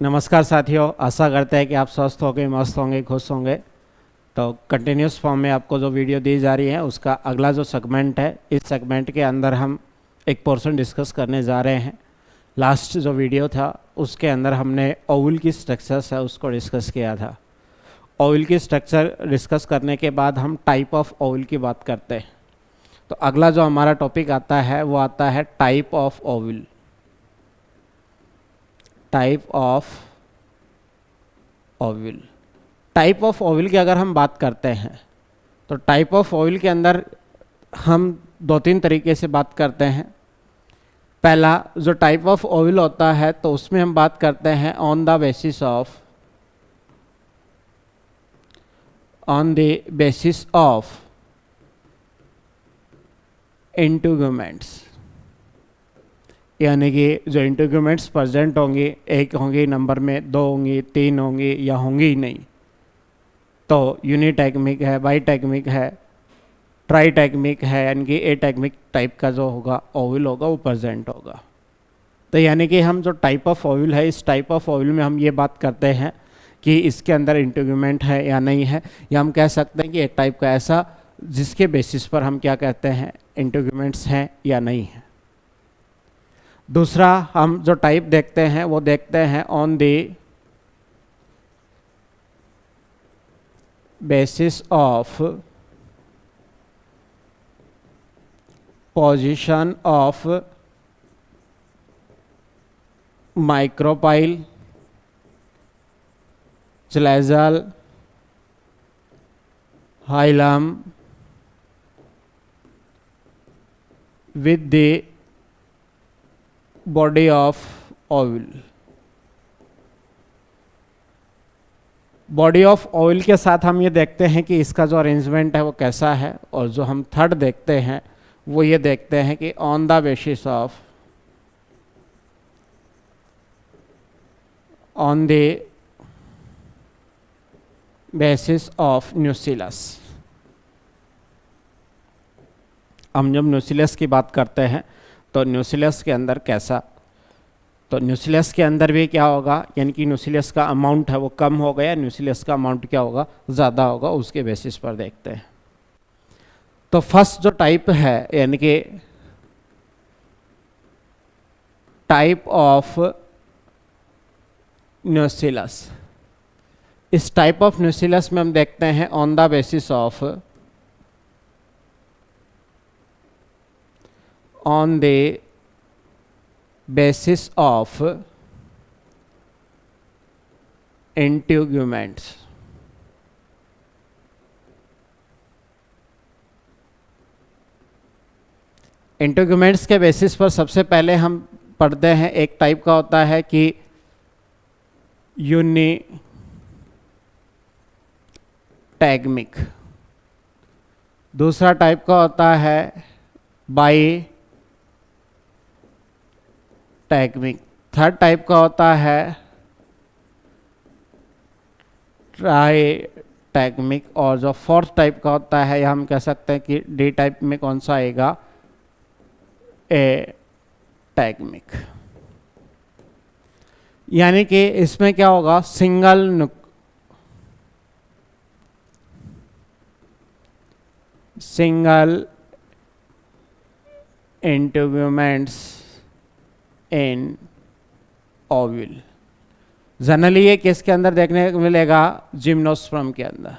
नमस्कार साथियों, आशा करते हैं कि आप स्वस्थ होंगे, मस्त होंगे, खुश होंगे। तो कंटिन्यूस फॉर्म में आपको जो वीडियो दी जा रही है उसका अगला जो सेगमेंट है, इस सेगमेंट के अंदर हम एक पोर्शन डिस्कस करने जा रहे हैं। लास्ट जो वीडियो था उसके अंदर हमने ओवल की स्ट्रक्चर्स है उसको डिस्कस किया था। ओवल की स्ट्रक्चर डिस्कस करने के बाद हम टाइप ऑफ ओवल की बात करते हैं। तो अगला जो हमारा टॉपिक आता है वो आता है type of Oval. Type of Oval. Type of Oval की अगर हम बात करते हैं तो टाइप ऑफ ओवल के अंदर हम दो तीन तरीके से बात करते हैं। पहला जो टाइप ऑफ ओवल होता है तो उसमें हम बात करते हैं on the basis of integuments, यानी कि जो इंटीग्यूमेंट्स प्रेजेंट होंगी, एक होंगी नंबर में, दो होंगी, तीन होंगी या होंगी ही नहीं, तो यूनिटैग्मिक है, बाईटैग्मिक है, ट्राईटैग्मिक है, यानी कि एटैग्मिक टाइप का जो होगा ओवल होगा वो प्रेजेंट होगा। तो यानी कि हम जो टाइप ऑफ ओवल है, इस टाइप ऑफ ओवल में हम ये बात करते हैं कि इसके अंदर इंटीग्यूमेंट है या नहीं है, या हम कह सकते हैं कि एक टाइप का ऐसा जिसके बेसिस पर हम क्या कहते हैं, इंटीग्यूमेंट्स हैं या नहीं है। दूसरा हम जो टाइप देखते हैं वो देखते हैं on the basis of position of micropyle, ज़्लेज़ल, hilum with the body of oval। Body of ovule के साथ हम ये देखते हैं कि इसका जो अरेंजमेंट है वो कैसा है, और जो हम थर्ड देखते हैं वो ये देखते हैं कि ऑन द बेसिस ऑफ न्यूसिलस। हम जब न्यूसिलस की बात करते हैं तो न्यूसिलस के अंदर कैसा, तो न्यूसिलस के अंदर भी क्या होगा, यानी कि न्यूसिलस का अमाउंट है वो कम होगा या न्यूसिलस का अमाउंट क्या होगा, ज़्यादा होगा, उसके बेसिस पर देखते हैं। तो फर्स्ट जो टाइप है, यानी कि टाइप ऑफ न्यूसिलस, इस टाइप ऑफ न्यूसिलस में हम देखते हैं on the basis of integuments. Integuments के बेसिस पर सबसे पहले हम पढ़ते हैं, एक टाइप का होता है कि यूनिटैग्मिक, दूसरा टाइप का होता है बाईटैग्मिक, थर्ड टाइप का होता है ट्राईटैग्मिक, और जो फोर्थ टाइप का होता है या हम कह सकते हैं कि डी टाइप में कौन सा आएगा, एटैग्मिक। यानी कि इसमें क्या होगा, सिंगल इंटीग्यूमेंट्स इन ओवल। जनरली ये किसके अंदर देखने को मिलेगा, जिम्नोस्पर्म के अंदर।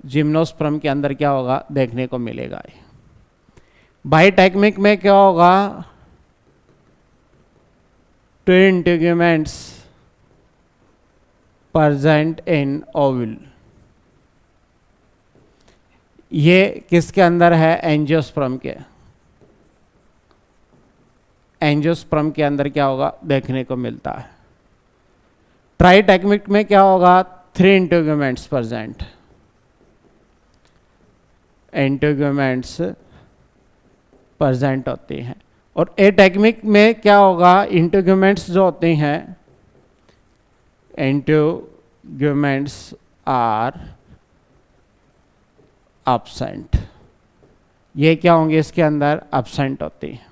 जिम्नोस्पर्म के अंदर क्या होगा, देखने को मिलेगा। बाईटैग्मिक में क्या होगा, two integuments present in ovule. ये किसके अंदर है, एंजियोस्पर्म के। एंजियोस्पर्म के अंदर क्या होगा, देखने को मिलता है। ट्राईटैग्मिक में क्या होगा, three integuments present, integuments present होती हैं। और एटैग्मिक में क्या होगा, इंटीग्यूमेंट्स जो होती हैं, इंटीग्यूमेंट्स आर एब्सेंट। ये क्या होंगे, इसके अंदर एब्सेंट होती है।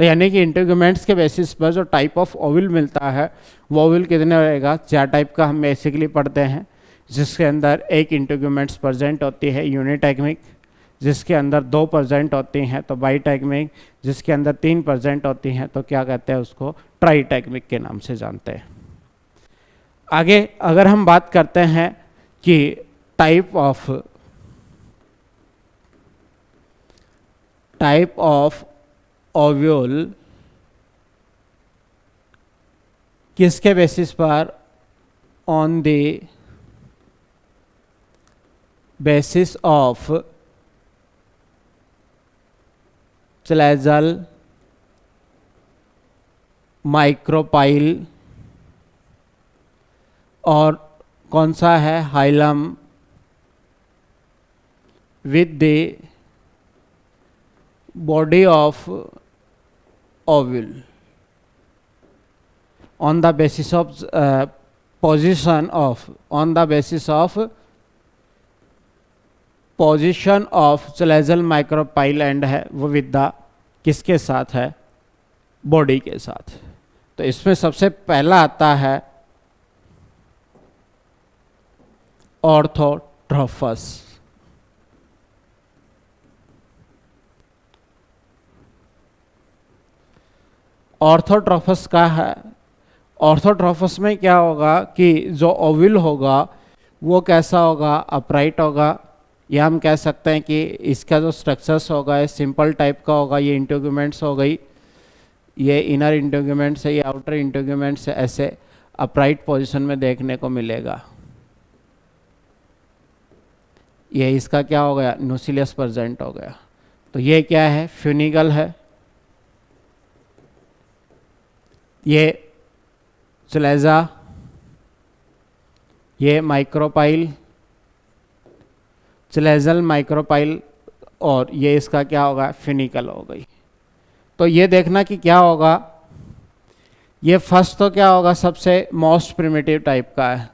तो यानी कि इंटीग्यूमेंट्स के बेसिस पर जो टाइप ऑफ ओवल मिलता है वो ओवल कितने रहेगा, 4 टाइप का हम बेसिकली पढ़ते हैं, जिसके अंदर एक इंटीग्यूमेंट्स प्रेजेंट होती है यूनिटैगमिक, जिसके अंदर 2 प्रेजेंट होती हैं तो बाईटैगमिक, जिसके अंदर 3 प्रेजेंट होती हैं तो क्या कहते हैं उसको, ट्राईटैगमिक के नाम से जानते हैं। आगे अगर हम बात करते हैं कि टाइप ऑफ ओव्यूल किसके बेसिस पर, on the basis of चलेजल micropyle, और कौन सा है, hilum with the body of ovule on the basis of position of चलेजल micropyle and है वो विद द किसके साथ है, बॉडी के साथ। तो इसमें सबसे पहला आता है ऑर्थोट्रोफस। ऑर्थोट्रोफस का है, ऑर्थोट्रोफस में क्या होगा कि जो ओव्यूल होगा वो कैसा होगा, अपराइट होगा, या हम कह सकते हैं कि इसका जो स्ट्रक्चर्स होगा ये सिंपल टाइप का होगा, ये इंटीग्यूमेंट्स हो गई, ये इनर इंटीग्यूमेंट्स है, ये आउटर इंटीग्यूमेंट्स है, ऐसे अपराइट पोजीशन में देखने को मिलेगा। ये इसका क्या हो गया, न्यूक्लियस प्रेजेंट हो गया। तो ये क्या है, फ्यूनिकल है, ये चलेजा, ये माइक्रोपाइल, चलेजल माइक्रोपाइल, और ये इसका क्या होगा, फिनिकल हो गई। तो ये देखना कि क्या होगा, ये फर्स्ट तो क्या होगा, सबसे मोस्ट प्रिमिटिव टाइप का है,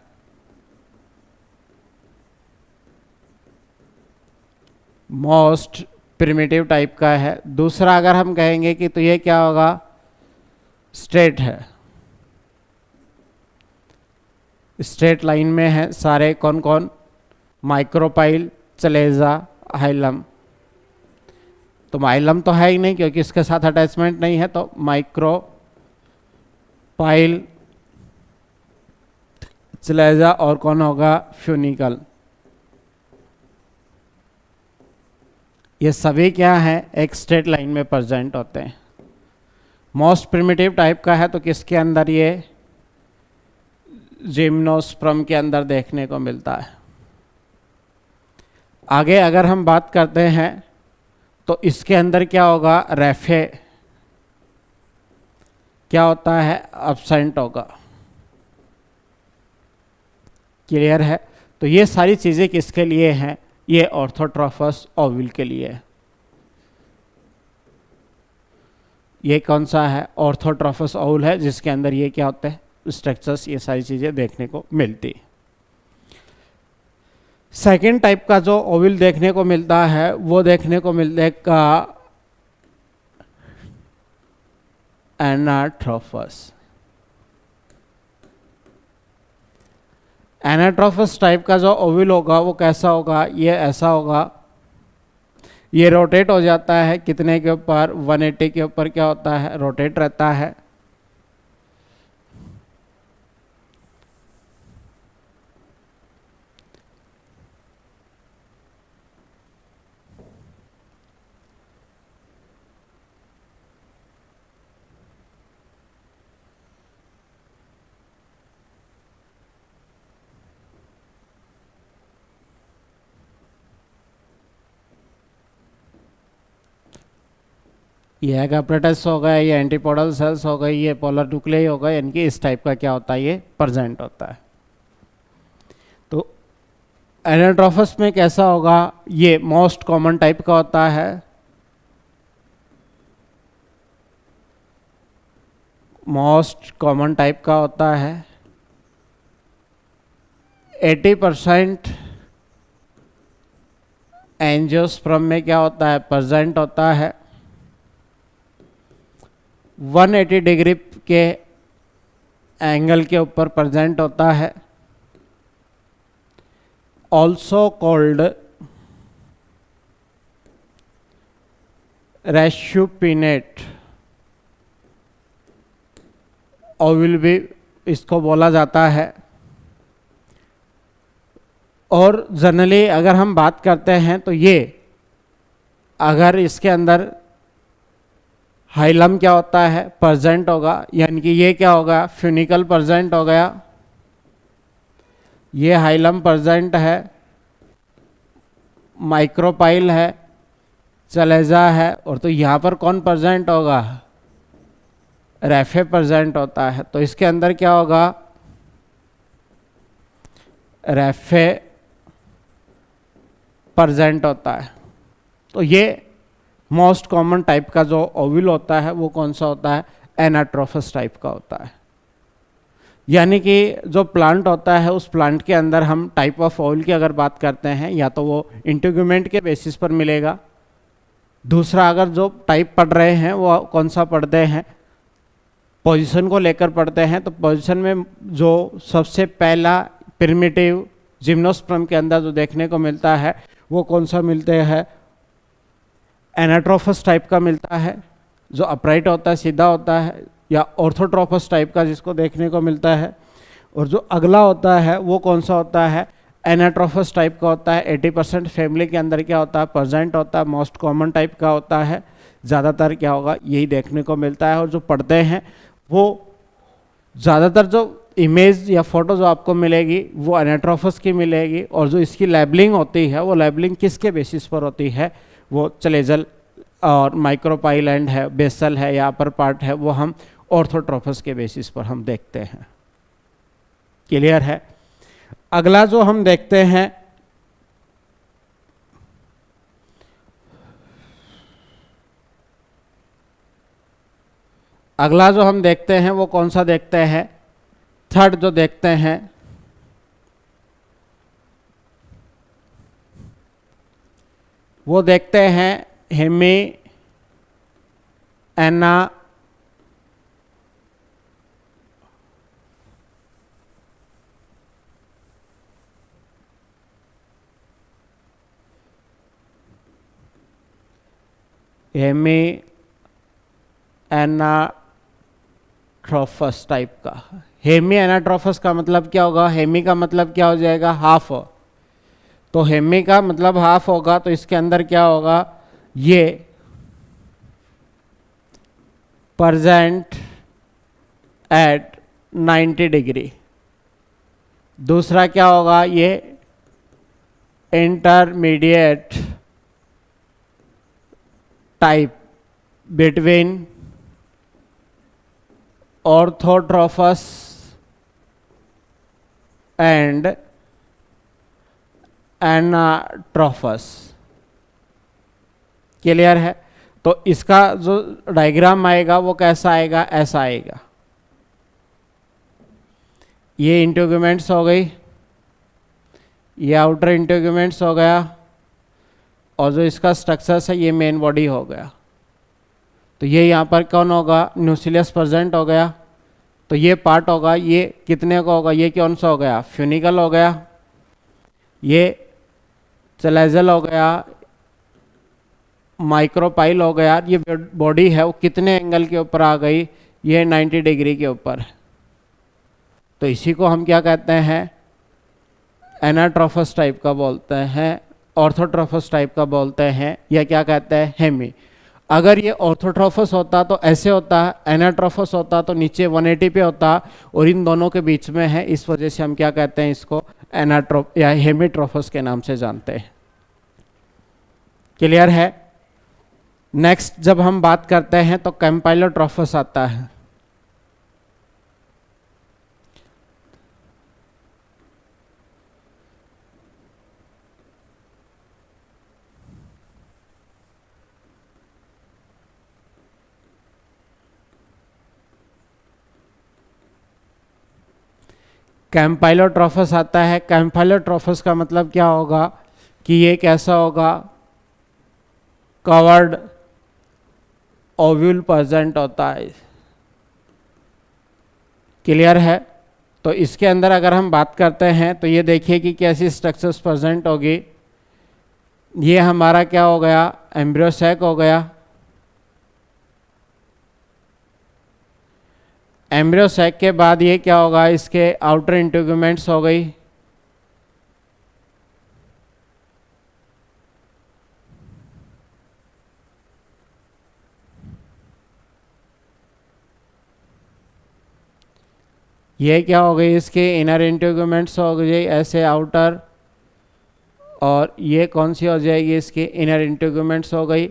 मोस्ट प्रिमिटिव टाइप का है। दूसरा अगर हम कहेंगे कि तो ये क्या होगा, स्ट्रेट है, स्ट्रेट लाइन में है सारे, कौन कौन, माइक्रोपाइल, चलेजा, हाइलम। तो माइलम तो है ही नहीं क्योंकि इसके साथ अटैचमेंट नहीं है, तो माइक्रोपाइल, चलेजा, और कौन होगा, फ्यूनिकल। ये सभी क्या है, एक स्ट्रेट लाइन में प्रेजेंट होते हैं। मोस्ट प्रिमिटिव टाइप का है तो किसके अंदर, ये जिम्नोस्पर्म के अंदर देखने को मिलता है। आगे अगर हम बात करते हैं तो इसके अंदर क्या होगा, रेफे क्या होता है, एब्सेंट होगा। क्लियर है। तो ये सारी चीज़ें किसके लिए हैं, ये ऑर्थोट्रोफस ओव्यूल के लिए है। ये कौन सा है, ऑर्थोट्रोफस ओव्यूल है, जिसके अंदर ये क्या होते हैं, स्ट्रक्चर्स, ये सारी चीज़ें देखने को मिलती। सेकेंड टाइप का जो ओव्यूल देखने को मिलता है वो देखने को मिलेगा एनाट्रोफस। एनाट्रोफस टाइप का जो ओव्यूल होगा वो कैसा होगा, ये ऐसा होगा, ये रोटेट हो जाता है कितने के ऊपर, 180 के ऊपर क्या होता है, रोटेट रहता है। ये एक अपरेटस हो गया, ये एंटीपोडल सेल्स हो गई, ये पोलर न्यूक्लियाई हो गए, यानी कि इस टाइप का क्या होता है, ये प्रेजेंट होता है। तो एनाट्रोफस में कैसा होगा, ये मोस्ट कॉमन टाइप का होता है, मोस्ट कॉमन टाइप का होता है। 80% एंजियोस्पर्म में क्या होता है, प्रेजेंट होता है। 180 डिग्री के एंगल के ऊपर प्रेजेंट होता है, ऑल्सो कॉल्ड रेस्यूपिनेट ओवल भी इसको बोला जाता है। और जनरली अगर हम बात करते हैं तो ये अगर इसके अंदर हाइलम क्या होता है, प्रेजेंट होगा, यानी कि ये क्या होगा, फ्यूनिकल प्रेजेंट हो गया, ये हाइलम प्रेजेंट है, माइक्रोपाइल है, चलेजा है, और तो यहाँ पर कौन प्रेजेंट होगा, रैफे प्रेजेंट होता है। तो इसके अंदर क्या होगा, रैफे प्रेजेंट होता है। तो ये मोस्ट कॉमन टाइप का जो ओवल होता है वो कौन सा होता है, एनाट्रोफस टाइप का होता है। यानी कि जो प्लांट होता है उस प्लांट के अंदर हम टाइप ऑफ ओवल की अगर बात करते हैं, या तो वो इंटीग्यूमेंट के बेसिस पर मिलेगा, दूसरा अगर जो टाइप पढ़ रहे हैं वो कौन सा पढ़ते हैं, पोजीशन को लेकर पढ़ते हैं। तो पोजीशन में जो सबसे पहला प्रिमिटिव जिम्नोस्पर्म के अंदर जो देखने को मिलता है वो कौन सा मिलते हैं, एनाट्रोफस टाइप का मिलता है, जो अपराइट होता है, सीधा होता है, या ऑर्थोट्रोफस टाइप का जिसको देखने को मिलता है। और जो अगला होता है वो कौन सा होता है, एनाट्रोफस टाइप का होता है। 80% फैमिली के अंदर क्या होता है, प्रेजेंट होता है, मोस्ट कॉमन टाइप का होता है, ज़्यादातर क्या होगा यही देखने को मिलता है। और जो पढ़ते हैं वो ज़्यादातर जो इमेज या फोटो जो आपको मिलेगी वो एनाट्रोफस की मिलेगी, और जो इसकी लेबलिंग होती है वो लेबलिंग किसके बेसिस पर होती है, वो चलेजल और माइक्रोपाइल एंड है, बेसल है या अपर पार्ट है, वो हम ऑर्थोट्रोफस के बेसिस पर हम देखते हैं। क्लियर है। अगला जो हम देखते हैं, अगला जो हम देखते हैं वो कौन सा देखते हैं, थर्ड जो देखते हैं वो देखते हैं हेमी एना हेमी एनाट्रोफस टाइप का। हेमी एनाट्रोफस का मतलब क्या होगा, हेमी का मतलब क्या हो जाएगा, हाफ। तो हेमी का मतलब हाफ होगा, तो इसके अंदर क्या होगा, ये प्रेजेंट एट 90 डिग्री। दूसरा क्या होगा, ये intermediate type between orthotropous and anatropous. Clear है। तो इसका जो डायग्राम आएगा वो कैसा आएगा, ऐसा आएगा। ये इंटीग्यूमेंट्स हो गई, ये आउटर इंटीग्यूमेंट्स हो गया, और जो इसका स्ट्रक्चर्स है ये मेन बॉडी हो गया। तो ये यहाँ पर कौन होगा, न्यूक्लियस प्रेजेंट हो गया। तो ये पार्ट होगा, ये कितने का होगा, ये कौन सा हो गया, फ्यूनिकल हो गया, ये चलेजल हो गया, माइक्रोपाइल हो गया। ये बॉडी है वो कितने एंगल के ऊपर आ गई, ये 90 डिग्री के ऊपर। तो इसी को हम क्या कहते हैं, एनाट्रोफस टाइप का बोलते हैं, ऑर्थोट्रोफस टाइप का बोलते हैं, या क्या कहते हैं, हेमी। अगर ये ऑर्थोट्रोफस होता तो ऐसे होता, एनाट्रोफस होता तो नीचे 180 पे होता, और इन दोनों के बीच में है, इस वजह से हम क्या कहते हैं, इसको एनाट्रोफ या हेमीट्रोफस के नाम से जानते हैं। क्लियर है। नेक्स्ट जब हम बात करते हैं तो कैम्पाइलोट्रोफस आता है। कैम्पाइलोट्रोफस आता है। कैम्पाइलोट्रोफस का मतलब क्या होगा कि ये कैसा होगा, कवर्ड ओव्यूल प्रेजेंट होता है। क्लियर है? तो इसके अंदर अगर हम बात करते हैं तो ये देखिए कि कैसी स्ट्रक्चर्स प्रेजेंट होगी। ये हमारा क्या हो गया, एम्ब्रियो सैक हो गया। एम्ब्रियो सैक के बाद ये क्या होगा, इसके आउटर इंटीग्यूमेंट्स हो गई। ये क्या हो गई, इसके इनर इंटीग्यूमेंट्स हो गई ऐसे आउटर, और ये कौन सी हो जाएगी, इसकी इनर इंटीग्यूमेंट्स हो गई।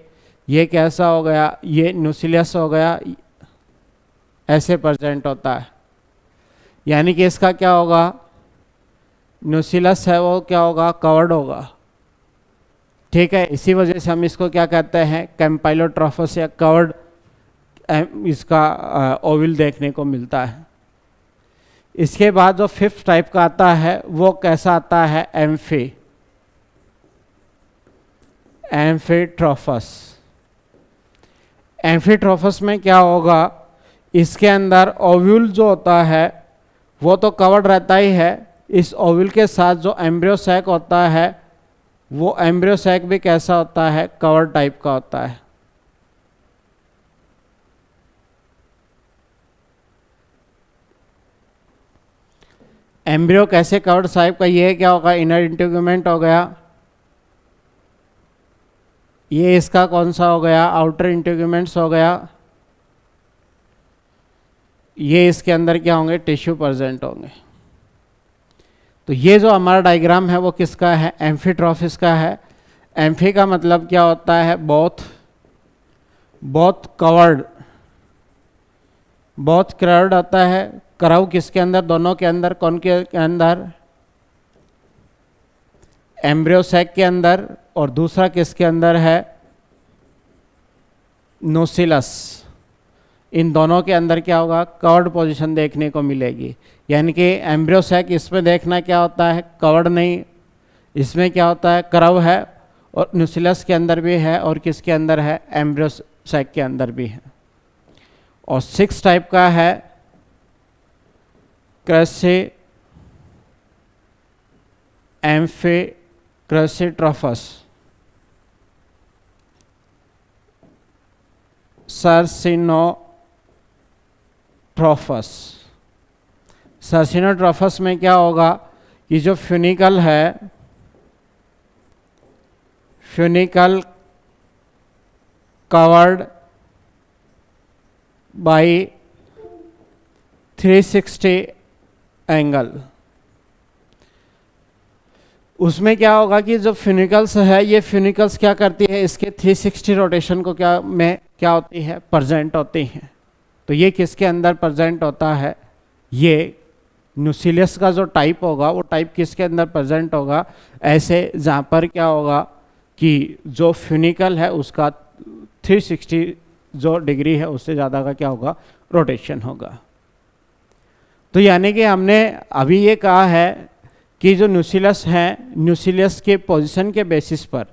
ये कैसा हो गया, ये न्यूक्लियस हो गया, ऐसे प्रेजेंट होता है। यानी कि इसका क्या होगा, न्यूक्लियस है वो क्या होगा, कवर्ड होगा। ठीक है, इसी वजह से हम इसको क्या कहते हैं, कैम्पाइलोट्रोफस या कवर्ड इसका ओविल देखने को मिलता है। इसके बाद जो फिफ्थ टाइप का आता है वो कैसा आता है, एम्फीट्रोफस। एम्फीट्रोफस में क्या होगा, इसके अंदर ओव्यूल जो होता है वो तो कवर्ड रहता ही है, इस ओव्यूल के साथ जो एम्ब्रियो सैक होता है वो एम्ब्रियो सैक भी कैसा होता है, कवर्ड टाइप का होता है। एम्ब्रियो कैसे कवर्ड टाइप का, ये क्या होगा, इनर इंटीग्यूमेंट हो गया। ये इसका कौन सा हो गया, आउटर इंटीग्यूमेंट्स हो गया। ये इसके अंदर क्या होंगे, टिश्यू प्रेजेंट होंगे। तो ये जो हमारा डायग्राम है वो किसका है, एम्फीट्रोफिस का है। एम्फी का मतलब क्या होता है, बोथ कवर्ड, बोथ कवर्ड होता है। करव किसके अंदर, दोनों के अंदर, कौन के अंदर, एम्ब्रियो सैक के अंदर, और दूसरा किसके अंदर है, नोसिलस। इन दोनों के अंदर क्या होगा, कवर्ड पोजीशन देखने को मिलेगी। यानी कि एम्ब्रियो सैक इसमें देखना क्या होता है, कवर्ड नहीं, इसमें क्या होता है, करव है, और न्यूक्लियस के अंदर भी है, और किसके अंदर है, एम्ब्रियो सैक के अंदर भी है। और सिक्स टाइप का है एम्फीट्रोफस, सर्सिनोट्रोफस। सर्सिनोट्रोफस में क्या होगा कि जो फ्यूनिकल है, फ्यूनिकल कवर्ड बाय 360 एंगल। उसमें क्या होगा कि जो फ्यूनिकल्स है, ये फ्यूनिकल्स क्या करती है, इसके 360 रोटेशन को क्या होती है, प्रेजेंट होती हैं। तो ये किसके अंदर प्रेजेंट होता है, ये न्यूक्लियस का जो टाइप होगा वो टाइप किसके अंदर प्रेजेंट होगा, ऐसे जहाँ पर क्या होगा कि जो फ्यूनिकल है उसका 360 जो डिग्री है उससे ज़्यादा का क्या होगा, रोटेशन होगा। तो यानी कि हमने अभी ये कहा है कि जो न्यूक्लियस हैं, न्यूक्लियस के पोजीशन के बेसिस पर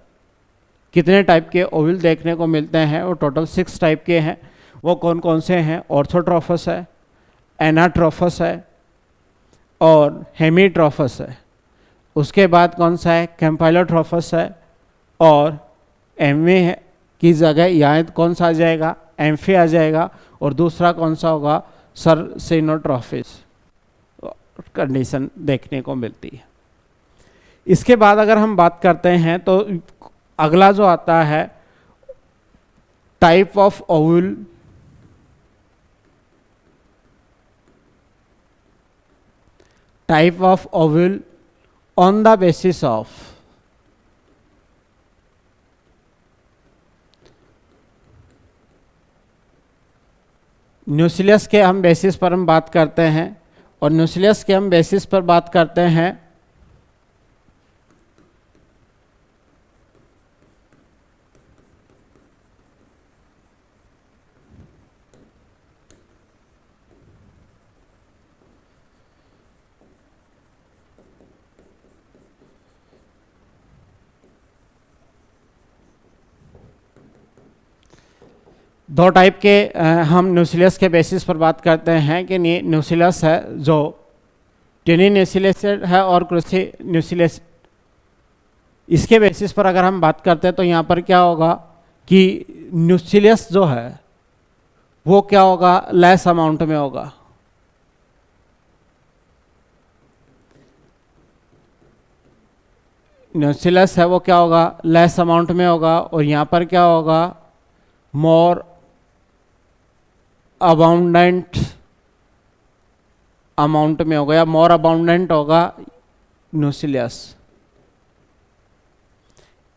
कितने टाइप के ओविल देखने को मिलते हैं, वो टोटल 6 टाइप के हैं। वो कौन कौन से हैं, ऑर्थोट्रोफस है, एनाट्रोफस है, और हेमीट्रोफस है। उसके बाद कौन सा है, कैम्पाइलोट्रोफस है, और एम्फी की जगह यहाँ कौन सा आ जाएगा, एम्फी आ जाएगा, और दूसरा कौन सा होगा, सर्सिनोट्रोफिस कंडीशन देखने को मिलती है। इसके बाद अगर हम बात करते हैं तो अगला जो आता है type of ovule, type of ovule on the basis of nucleus के हम बेसिस पर हम बात करते हैं, और न्यूक्लियस के हम बेसिस पर बात करते हैं दो टाइप के हम न्यूक्लियस के बेसिस पर बात करते हैं कि न्यूक्लियस है जो ट्यूनी न्यूक्लियस है और क्रूसी न्यूक्लियस। इसके बेसिस पर अगर हम बात करते हैं तो यहाँ पर क्या होगा कि न्यूक्लियस जो है वो क्या होगा, लेस अमाउंट में होगा। न्यूक्लियस है वो क्या होगा, लेस अमाउंट में होगा। और यहाँ पर क्या होगा, मोर अबाउंडेंट अमाउंट में होगा या मोर अबाउंडेंट होगा न्यूक्लियस।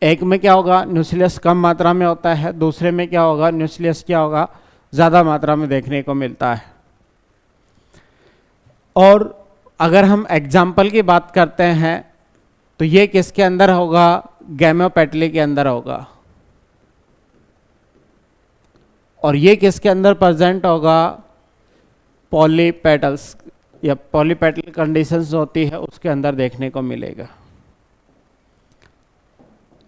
एक में क्या होगा, न्यूक्लियस कम मात्रा में होता है, दूसरे में क्या होगा, न्यूक्लियस क्या होगा, ज़्यादा मात्रा में देखने को मिलता है। और अगर हम एग्जाम्पल की बात करते हैं तो ये किसके अंदर होगा, गैमेटोपेटली के अंदर होगा। और ये किसके अंदर प्रेजेंट होगा, पॉलीपेटल्स या पॉलीपेटल कंडीशंस होती है उसके अंदर देखने को मिलेगा।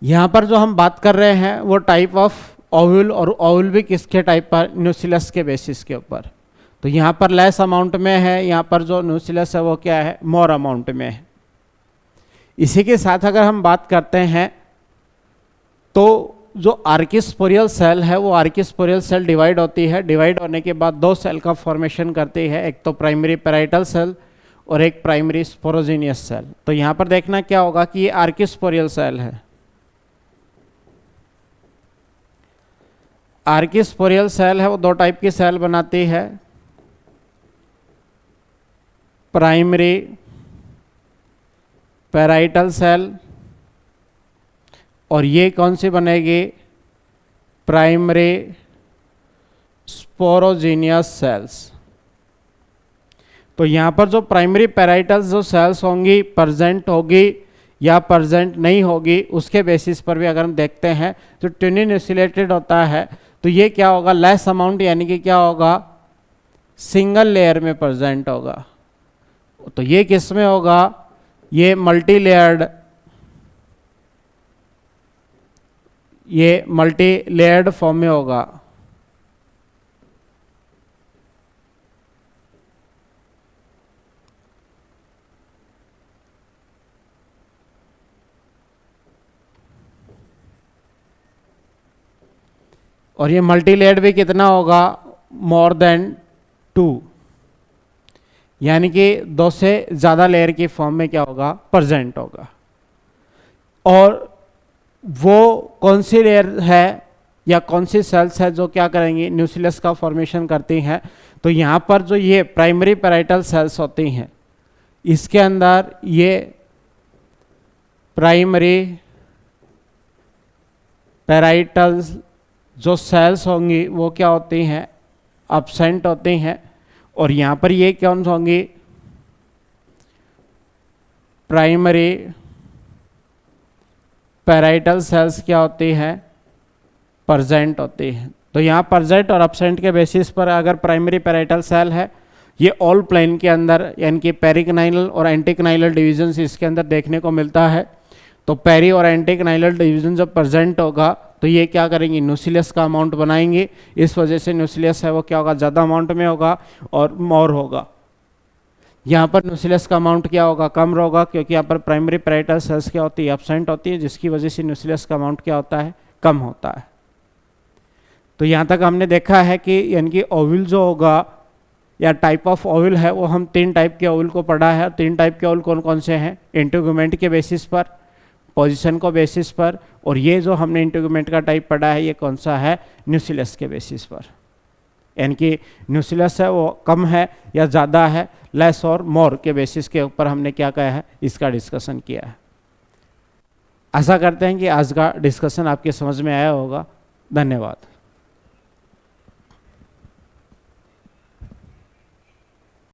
यहाँ पर जो हम बात कर रहे हैं वो टाइप ऑफ ओव्यूल, और ओव्यूल भी किसके टाइप पर, न्यूक्लियस के बेसिस के ऊपर। तो यहाँ पर लेस अमाउंट में है, यहाँ पर जो न्यूक्लियस है वो क्या है, मोर अमाउंट में है। इसी के साथ अगर हम बात करते हैं तो जो आर्किस्पोरियल सेल है वो आर्किस्पोरियल सेल डिवाइड होती है। डिवाइड होने के बाद दो सेल का फॉर्मेशन करती है, एक तो प्राइमरी पैराइटल सेल और एक प्राइमरी स्पोरोजिनियस सेल। तो यहाँ पर देखना क्या होगा कि ये आर्किस्पोरियल सेल है। आर्किस्पोरियल सेल है वो दो टाइप की सेल बनाती है, प्राइमरी पैराइटल सेल और ये कौन सी बनेगी, प्राइमरी स्पोरोजिनियस सेल्स। तो यहाँ पर जो प्राइमरी पैराइटल जो सेल्स होंगी प्रेजेंट होगी या प्रेजेंट नहीं होगी उसके बेसिस पर भी अगर हम देखते हैं जो ट्यूनी न्यूक्लिएटेड होता है तो ये क्या होगा, लेस अमाउंट यानी कि क्या होगा, सिंगल लेयर में प्रेजेंट होगा। तो ये किस में होगा, ये मल्टी लेयर्ड फॉर्म में होगा। और ये मल्टी लेयर्ड भी कितना होगा, मोर देन 2, यानी कि 2 से ज़्यादा लेयर की फॉर्म में क्या होगा, प्रेजेंट होगा। और वो कौन सी लेयर है या कौन सी सेल्स है जो क्या करेंगी, न्यूक्लियस का फॉर्मेशन करती हैं। तो यहाँ पर जो ये प्राइमरी पैराइटल सेल्स होती हैं इसके अंदर ये प्राइमरी पैराइटल जो सेल्स होंगी वो क्या होती हैं, एब्सेंट होती हैं। और यहाँ पर ये कौन होंगी, प्राइमरी पैराइटल सेल्स क्या होती हैं, प्रेजेंट होती हैं। तो यहाँ प्रेजेंट और एब्सेंट के बेसिस पर अगर प्राइमरी पैराइटल सेल है ये ऑल प्लेन के अंदर यानी कि पेरिकनाइनल और एंटीकनाइनल डिवीजन इसके अंदर देखने को मिलता है। तो पेरी और एंटीकनाइनल डिवीजन जब प्रेजेंट होगा तो ये क्या करेंगे, न्यूक्लियस का अमाउंट बनाएंगे। इस वजह से न्यूक्लियस है वो क्या होगा, ज़्यादा अमाउंट में होगा और मोर होगा। यहाँ पर न्यूक्लियस का अमाउंट क्या होगा, कम होगा, क्योंकि यहाँ पर प्राइमरी पैराइटल सेल्स क्या होती है, एब्सेंट होती है, जिसकी वजह से न्यूक्लियस का अमाउंट क्या होता है, कम होता है। तो यहाँ तक हमने देखा है कि यानी कि ओव्यूल जो होगा या टाइप ऑफ ओव्यूल है वो हम 3 टाइप के ओव्यूल को पढ़ा है। 3 टाइप के ओव्यूल कौन कौन से हैं, इंटीग्यूमेंट के बेसिस पर, पोजीशन को बेसिस पर, और ये जो हमने इंटीग्यूमेंट का टाइप पढ़ा है ये कौन सा है, न्यूक्लियस के बेसिस पर। यानी कि न्यूक्लियस है वो कम है या ज़्यादा है, लेस और मोर के बेसिस के ऊपर हमने क्या कहा है, इसका डिस्कशन किया है। आशा करते हैं कि आज का डिस्कशन आपके समझ में आया होगा। धन्यवाद।